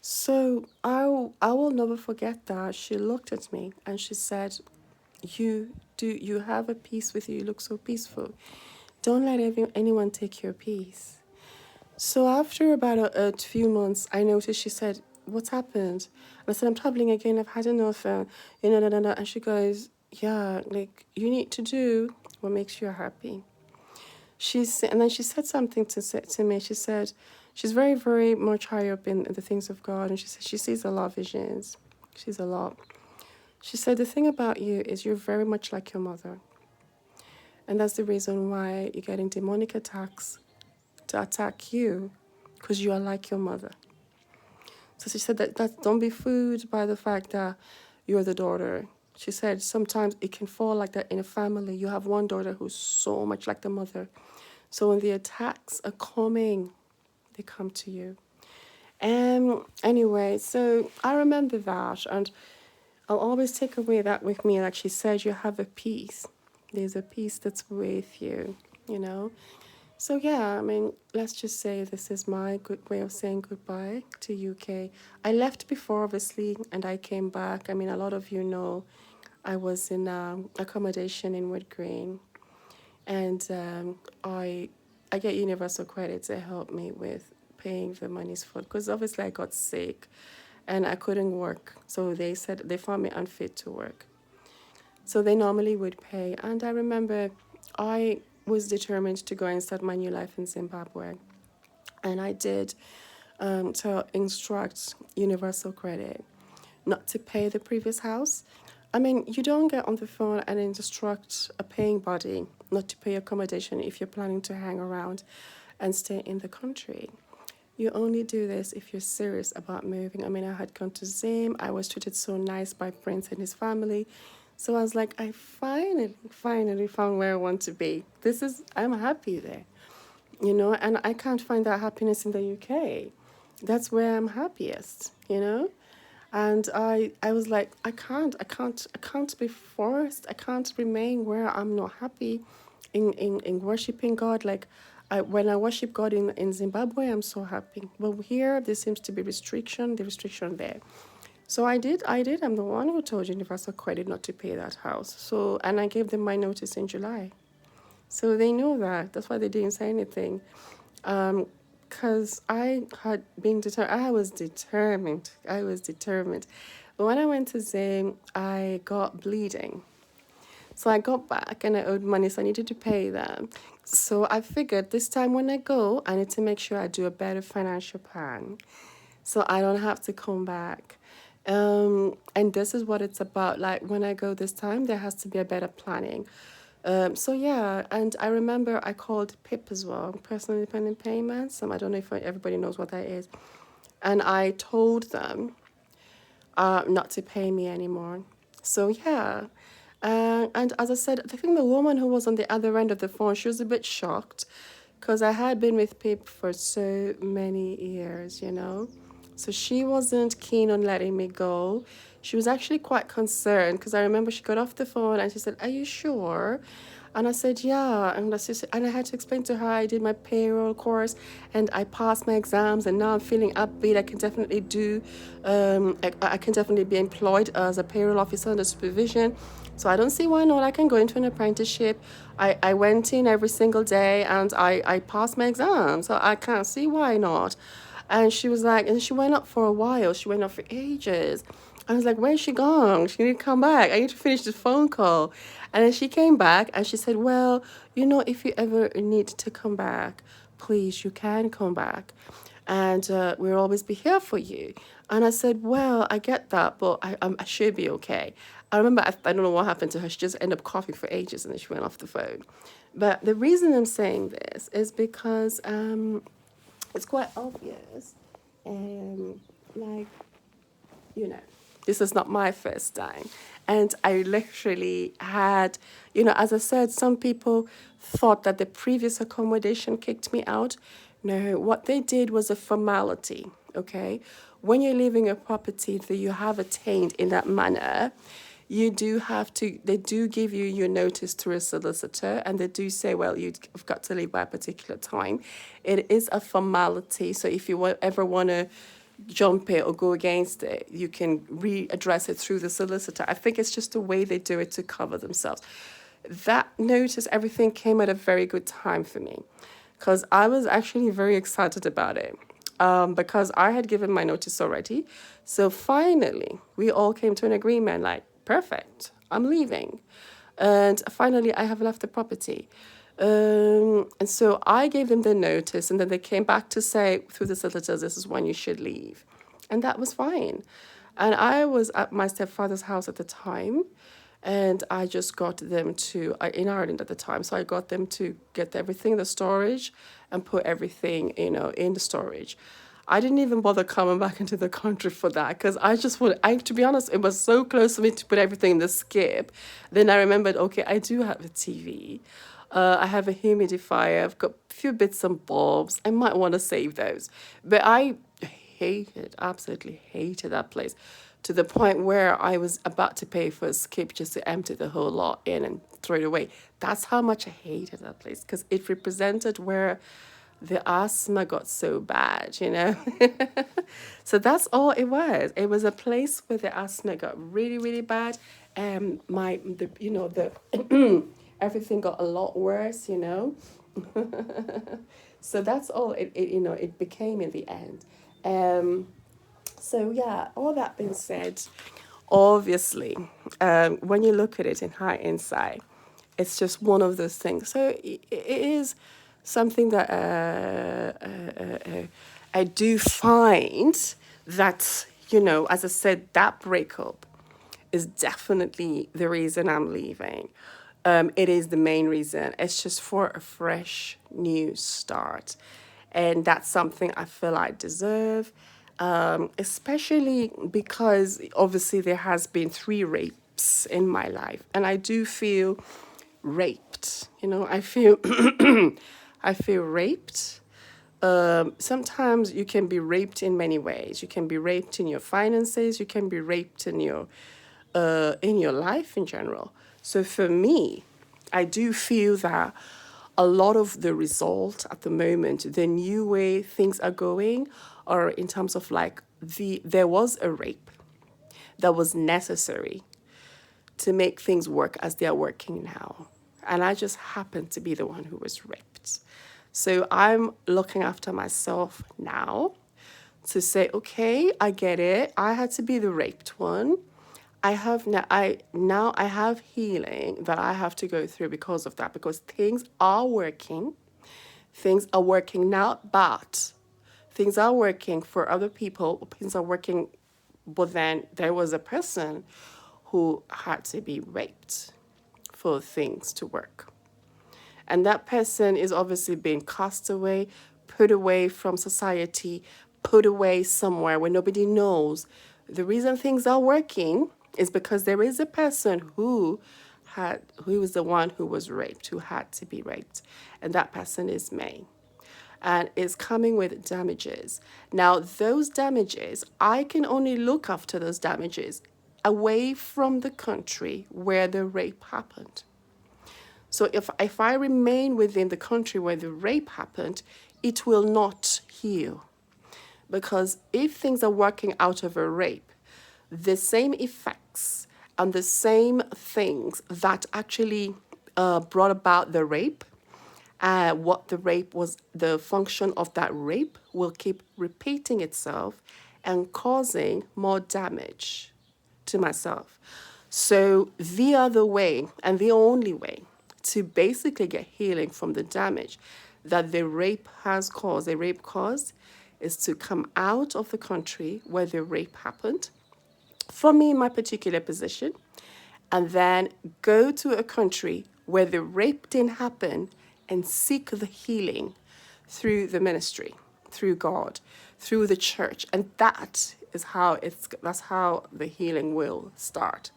So I will never forget that. She looked at me and she said, you have a peace with you. You look so peaceful. Don't let anyone take your peace." So after about a few months, I noticed she said, "What's happened?" And I said, "I'm traveling again. I've had enough." And she goes, "Yeah, like you need to do what makes you happy." And then she said something to me. She said, she's very, very much high up in the things of God. And she said she sees a lot of visions. She sees a lot. She said, "The thing about you is you're very much like your mother. And that's the reason why you're getting demonic attacks to attack you, because you are like your mother." So she said that don't be fooled by the fact that you're the daughter. She said sometimes it can fall like that in a family. You have one daughter who's so much like the mother. So when the attacks are coming, they come to you. Anyway, so I remember that, and I'll always take away that with me. Like she said, you have a peace. There's a peace that's with you, you know. So yeah, I mean, let's just say this is my good way of saying goodbye to UK. I left before, obviously, and I came back. I mean, a lot of you know I was in accommodation in Wood Green, and I get Universal Credit to help me with paying the monies for, because obviously I got sick and I couldn't work. So they said they found me unfit to work. So they normally would pay. And I remember I was determined to go and start my new life in Zimbabwe. And I did to instruct Universal Credit not to pay the previous house. I mean, you don't get on the phone and instruct a paying body not to pay accommodation if you're planning to hang around and stay in the country. You only do this if you're serious about moving. I mean, I had gone to Zim. I was treated so nice by Prince and his family. So I was like, I finally found where I want to be. I'm happy there, you know, and I can't find that happiness in the UK. That's where I'm happiest, you know? And I was like, I can't be forced. I can't remain where I'm not happy in worshiping God. Like when I worship God in Zimbabwe, I'm so happy. But here there seems to be the restriction there. So I did. I'm the one who told Universal Credit not to pay that house. So and I gave them my notice in July. So they knew that. That's why they didn't say anything. Because I had been determined. I was determined. I was determined. But when I went to Zim, I got bleeding. So I got back and I owed money, so I needed to pay them. So I figured this time when I go, I need to make sure I do a better financial plan so I don't have to come back. And this is what it's about. Like when I go this time, there has to be a better planning. So yeah, and I remember I called PIP as well, Personal Independent Payments. I don't know if everybody knows what that is. And I told them not to pay me anymore. So yeah. And as I said, I think the woman who was on the other end of the phone, she was a bit shocked because I had been with PIP for so many years, you know. So she wasn't keen on letting me go. She was actually quite concerned because I remember she got off the phone and she said, "Are you sure?" And I said, "Yeah." And I had to explain to her I did my payroll course and I passed my exams and now I'm feeling upbeat. I can definitely I can definitely be employed as a payroll officer under supervision. So I don't see why not. I can go into an apprenticeship. I went in every single day and I passed my exam. So I can't see why not. And she was like, and she went up for a while. She went up for ages. I was like, where's she gone? She need to come back. I need to finish this phone call. And then she came back and she said, well, you know, if you ever need to come back, please, you can come back. And we'll always be here for you. And I said, well, I get that, but I should be okay. I remember, I don't know what happened to her. She just ended up coughing for ages and then she went off the phone. But the reason I'm saying this is because it's quite obvious. Like, you know, this is not my first time. And I literally had, you know, as I said, some people thought that the previous accommodation kicked me out. No, what they did was a formality, okay? When you're leaving a property that you have attained in that manner, you do have to, they do give you your notice to a solicitor and they do say, well, you've got to leave by a particular time. It is a formality. So if you ever want to jump it or go against it. You can readdress it through the solicitor. I think it's just the way they do it to cover themselves. That notice, everything came at a very good time for me because I was actually very excited about it because I had given my notice already. So finally, we all came to an agreement like, perfect, I'm leaving. And finally, I have left the property. And so I gave them the notice, and then they came back to say through the solicitors, this is when you should leave. And that was fine. And I was at my stepfather's house at the time, and I just got them to, in Ireland at the time, so I got them to get everything in the storage and put everything, in the storage. I didn't even bother coming back into the country for that because I just wanted, to be honest, it was so close for me to put everything in the skip. Then I remembered, okay, I do have a TV. I have a humidifier. I've got a few bits and bobs. I might want to save those. But I absolutely hated that place to the point where I was about to pay for a skip just to empty the whole lot in and throw it away. That's how much I hated that place because it represented where the asthma got so bad. So that's all it was. It was a place where the asthma got really, really bad. And the everything got a lot worse. So that's all it became in the end. So yeah, all that being said, obviously, when you look at it in hindsight, it's just one of those things. So it is something that I do find that, as I said, that breakup is definitely the reason I'm leaving. It is the main reason. It's just for a fresh new start. And that's something I feel I deserve, especially because obviously there has been 3 rapes in my life. And I do feel raped. I feel raped. Sometimes you can be raped in many ways. You can be raped in your finances. You can be raped in your life in general. So for me, I do feel that a lot of the result at the moment, the new way things are going, are in terms of like there was a rape that was necessary to make things work as they are working now. And I just happened to be the one who was raped. So I'm looking after myself now to say, okay, I get it. I had to be the raped one. I have now I have healing that I have to go through because of that, because things are working. Things are working now, but things are working for other people. Things are working, but then there was a person who had to be raped for things to work. And that person is obviously being cast away, put away from society, put away somewhere where nobody knows. The reason things are working is because there is a person who was the one who was raped, who had to be raped. And that person is May. And is coming with damages. Now, those damages, I can only look after those damages away from the country where the rape happened. So if I remain within the country where the rape happened, it will not heal. Because if things are working out of a rape, the same effects and the same things that actually brought about the rape, what the rape was, the function of that rape will keep repeating itself and causing more damage to myself. So the other way and the only way to basically get healing from the damage that the rape has caused, the rape caused, is to come out of the country where the rape happened, for me, my particular position, and then go to a country where the rape didn't happen and seek the healing through the ministry, through God, through the church. And that's how the healing will start.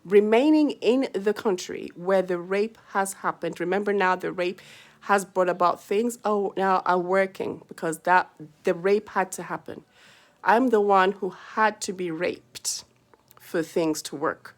Remaining in the country where the rape has happened. Remember now the rape has brought about things now are working because the rape had to happen. I'm the one who had to be raped for things to work.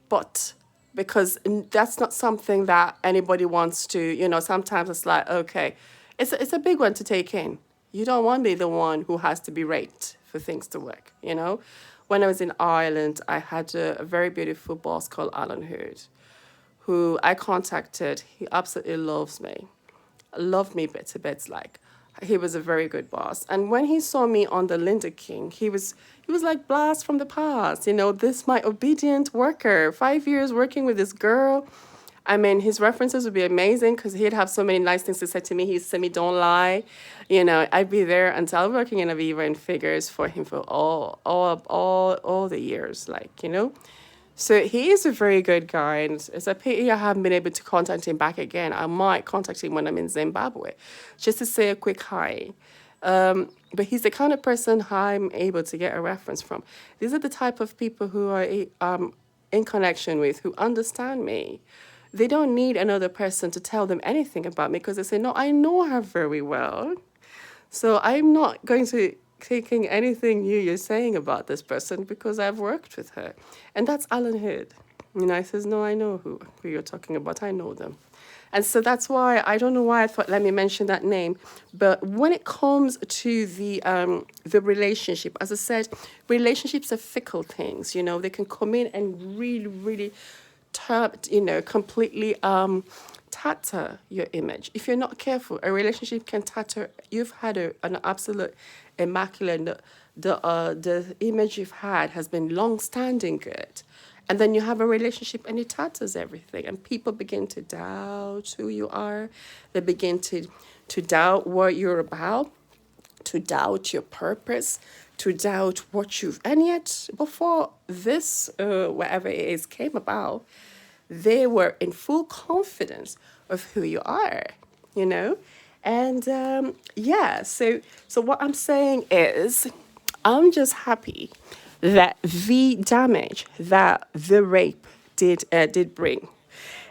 But because that's not something that anybody wants to, sometimes it's like, okay, it's a big one to take in. You don't want to be the one who has to be raped for things to work, you know? When I was in Ireland, I had a very beautiful boss called Alan Hood, who I contacted. He absolutely loves me, loved me bit to bits. Like, he was a very good boss. And when he saw me on the Linda King, he was like blast from the past. You know, this my obedient worker, 5 years working with this girl. I mean, his references would be amazing because he'd have so many nice things to say to me. He'd say me, "Don't lie," you know. I'd be there until I was working in Aviva and figures for him for all the years, like, you know. So he is a very good guy, and it's a pity I haven't been able to contact him back again. I might contact him when I'm in Zimbabwe, just to say a quick hi. But he's the kind of person I'm able to get a reference from. These are the type of people who are in connection with, who understand me. They don't need another person to tell them anything about me because they say, no, I know her very well. So I'm not going to taking anything new you're saying about this person because I've worked with her. And that's Alan Hood. You know, I says, no, I know who you're talking about. I know them. And so that's why, I don't know why I thought, let me mention that name. But when it comes to the relationship, as I said, relationships are fickle things. You know, they can come in and really, really, completely tatter your image. If you're not careful, a relationship can tatter. You've had an absolute immaculate, the image you've had has been long-standing good. And then you have a relationship and it tatters everything. And people begin to doubt who you are. They begin to doubt what you're about, to doubt your purpose, to doubt what you've... And yet, before this, whatever it is, came about, they were in full confidence of who you are, you know? And so what I'm saying is, I'm just happy that the damage that the rape did bring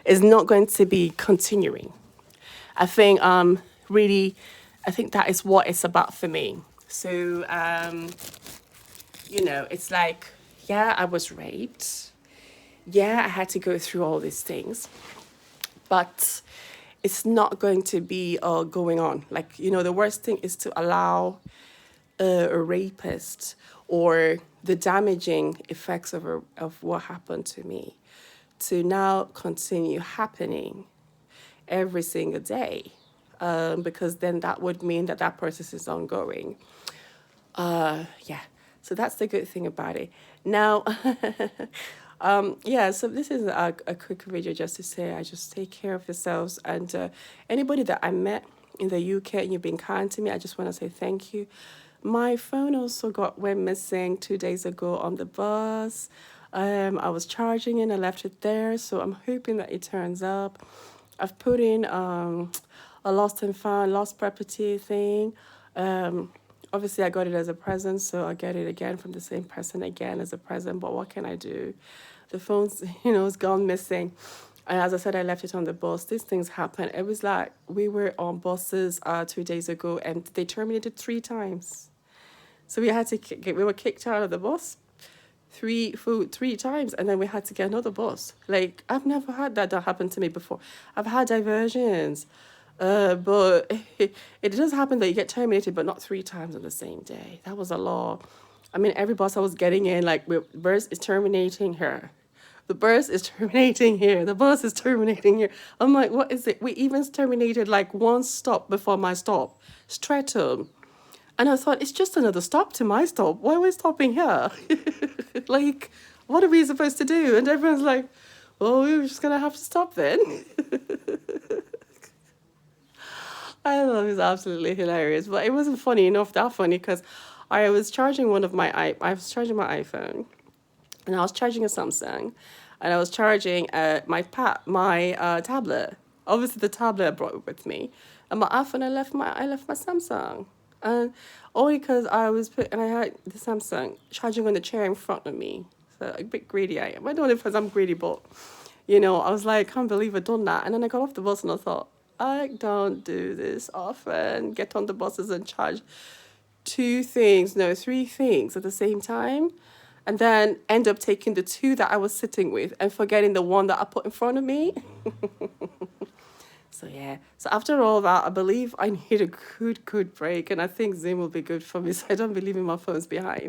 is not going to be continuing. I think I think that is what it's about for me. So it's like, yeah, I was raped. Yeah, I had to go through all these things, but it's not going to be going on. Like, the worst thing is to allow a rapist or the damaging effects of what happened to me to now continue happening every single day, because then that would mean that process is ongoing. So that's the good thing about it. Now, so this is a quick video just to say, I just take care of yourselves. And anybody that I met in the UK and you've been kind to me, I just want to say thank you. My phone also went missing 2 days ago on the bus. I was charging it, I left it there, so I'm hoping that it turns up. I've put in a lost and found, lost property thing. Obviously, I got it as a present, so I'll get it again from the same person again as a present. But what can I do? The phone's, it's gone missing. And as I said, I left it on the bus. These things happen. It was like we were on buses 2 days ago, and they terminated 3 times. So we were kicked out of the bus 3 times, and then we had to get another bus. Like, I've never had that happen to me before. I've had diversions. But it does happen that you get terminated, but not 3 times on the same day. That was a law. I mean, every bus I was getting in, like, the bus is terminating here. The bus is terminating here. The bus is terminating here. I'm like, what is it? We even terminated, like, 1 stop before my stop, Streatham. And I thought, it's just another stop to my stop. Why are we stopping here? Like, what are we supposed to do? And everyone's like, well, we're just going to have to stop then. I thought it was absolutely hilarious, but it wasn't that funny, because I was charging my iPhone, and I was charging a Samsung, and I was charging my tablet. Obviously, the tablet I brought with me, and my iPhone I left my Samsung, and only because I had the Samsung charging on the chair in front of me. So a bit greedy I am. I don't know if I'm greedy, but I was like, can't believe I've done that. And then I got off the bus and I thought, I don't do this often. Get on the buses and charge 3 things at the same time, and then end up taking the 2 that I was sitting with and forgetting the one that I put in front of me. So yeah. So after all that, I believe I need a good break, and I think Zoom will be good for me, so I don't be leaving my phones behind.